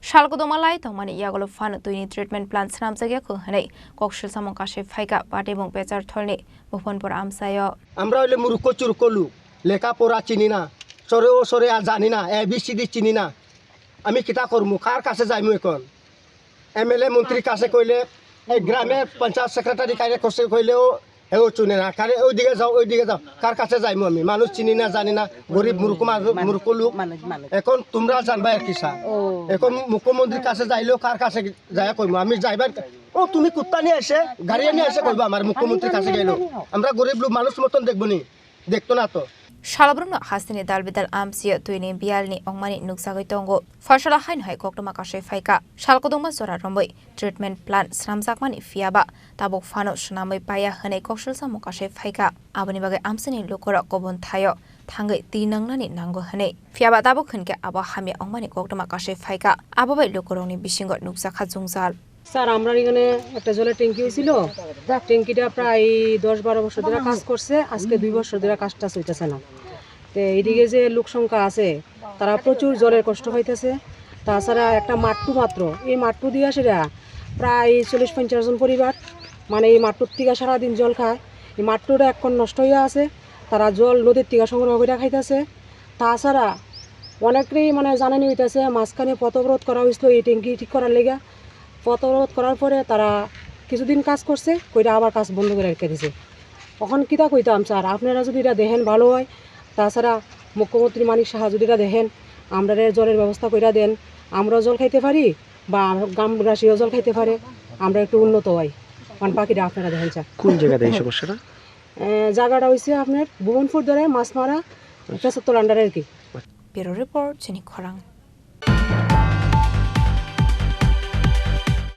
Kwdwkma lai Tongmani Yakulo Phano Twini treatment plan Swnamjakya Khorang Koksilsamung kashe phaika pati bong pechar tholni bophanpor amsayo আমরা হইলে মূর্খ চুরক লোক লেখাপড়া চিনি না সরে ও সরে আর জানি না ABCD চিনি না আমি কিতা করমু কার কাছে যাইমু এখন MLA মন্ত্রীর কাছে কইলে এই গ্রামে পঞ্চায়েত সেক্রেটারি কাছে কইছে কইলেও এও চুনে না কারে ওইদিকে যাও কার কাছে যাইমু আমি মানুষ চিনি না জানি না গরিব মূর্খ লোক এখন তোমরা জানবা আর কিসা এখন মুখ্যমন্ত্রীর কাছে যাইলেও কার কাছে যায় কইমু আমি যাইবার ও তুমি কুত্তা নিয়ে এসে গাড়ি নিয়ে এসে কইবা আমার মুখ্যমন্ত্রীর কাছে গেলো আমরা গরিব লোক মানুষ মতন দেখবো নি দেখতো না তো Shalabruno hasini dalbidal amsia Twini bialni ongmani nuksagoi tongo Fashala hain hai Kwdwkma kashe phaika Kwdwkma sora romboi treatment plan Swnamjakma ni fiaba tabok Phano Swnamoi paya hanai Koksilsamung kashe phaika aboni bagai amsini lokora kobon thayo thangai tinangnani nango hanai fiaba tabok khinke abo hami ongmani Kwdwkma kashe phaika abobai lokorongni bisingo nuksakha jungjal sir আমরা এখানে একটা জলের ট্যাঙ্কি হয়েছিল ট্যাঙ্কিটা প্রায় 10-12 বছর ধরে কাজ করছে আজকে 2 বছর ধরে কাজটা চলতেছে না তো এইদিকে যে লোক সংখ্যা আছে তারা প্রচুর জলের কষ্ট হইতেছে তাছাড়া একটা মাট্টু মাত্র এই মাট্টু দিয়ে সেটা প্রায় 40-50 জন পরিবার মানে এই মাট্টুর থেকে সারাদিন জল খায় এই মাট্টুটা এখন নষ্ট হয়ে আছে তারা জল নদীর থেকে সংগ্রহ করে খাইতেছে তাছাড়া অনেকেই মানে জানানি হইতেছে মাঝখানে পথবরোধ করা হয়েছিল এই ট্যাঙ্কি ঠিক করার লেগে পথবরোধ করার পরে তারা কিছুদিন কাজ করছে কইরা আবার কাজ বন্ধ করে রেখে দিছে এখন কিতা কইতাম স্যার আপনারা যদি এটা দেখেন ভালো হয় তাছাড়া মুখ্যমন্ত্রী মানিক সাহা যদি এটা দেখেন আমরা জলের ব্যবস্থা কইরা দেন আমরাও জল খাইতে পারি বা গ্রামবাসীও জল খাইতে পারে আমরা একটু উন্নত হই কারণ বাকিটা আপনারা দেখেন স্যার কোন জায়গাতে এই সমস্যাটা জায়গাটা হইছে আপনার ভুবনপুর ধরে মাছমারা 75 আন্ডারে আর কি Bureau Report Chini Khorang